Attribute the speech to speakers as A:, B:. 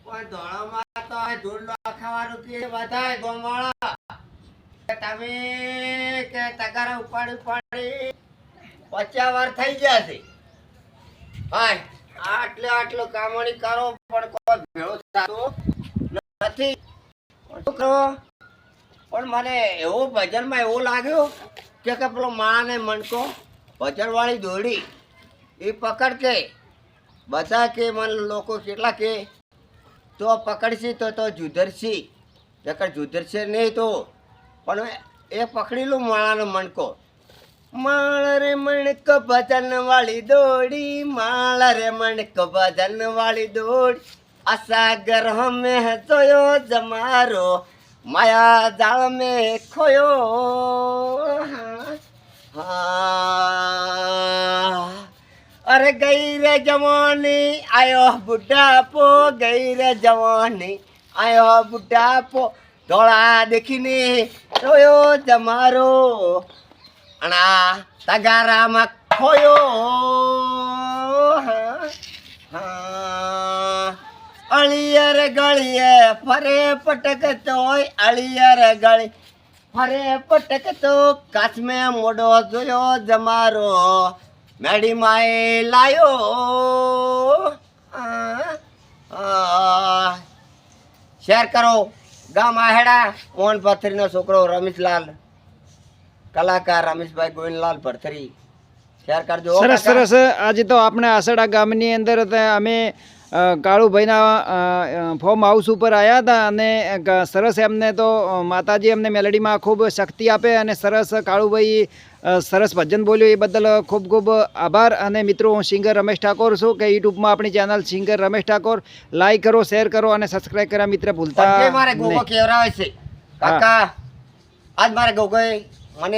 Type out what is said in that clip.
A: કોઈ ધોળામાં તો આ ઢોલ ખાવાનું કે બધાય ગોમવાળા તમે કે તગારા ઉપાડી 50 વાર થઈ ગયા છે. હાય આટલો કામણી કરો પણ કોઈ ભેળો થતો નથી. છોકરો પણ મને એવો ભજનમાં એવો લાગ્યો કે પેલો માને મણકો ભજન વાળી દોડી એ પકડ કે બધા કે મને લોકો કેટલા કે તો પકડશી તો જુધરશી નકર જુધરશે નહીં તો પણ એ પકડીલું માળાનો મણકો. માળ રે મણકો ભજન વાળી દોડી માળ રે મણકો ભજન વાળી દોડી આ સાગર હમે જોયો જમારો માયા જાળ મેં ખોયો. હા અરે ગઈ રે જવાની આયો બુઢાપો ગઈ રે જવાની આયો બુઢાપો ધોળા દેખીને રોયો જમારો અણા તગારામાં ખોયો. અળિયર ગળીએ ફરે પટકતો હોય અળિયર ગળી ફરે પટકતો કાચમે મોઢો જોયો જમારો મેડી માએ લાયો. શેર કરો ગામ આહેડા ઓન પથરીનો છોકરો રમેશલાલ કલાકાર રમેશભાઈ ગોવિંદલાલ ભરથરી શેર કરજો.
B: સરસ સરસ. આજે તો આપણે આસડા ગામની અંદર અમે કાળુભાઈના ફોર્મ હાઉસ ઉપર આવ્યા હતા અને સરસ એમને તો માતાજી એમને મેલેડીમાં ખૂબ શક્તિ આપે અને સરસ કાળુભાઈ સરસ ભજન બોલ્યો એ બદલ ખૂબ ખૂબ આભાર. અને મિત્રો હું સિંગર રમેશ ઠાકોર છું કે યુટ્યુબમાં આપણી channel singer Ramesh Thakor like કરો શેર કરો અને સબસ્ક્રાઈબ કરવા મિત્ર ભૂલતા
A: મારે ગોગો કેવરાવે છે કાકા આજ મારે ગોગોએ મને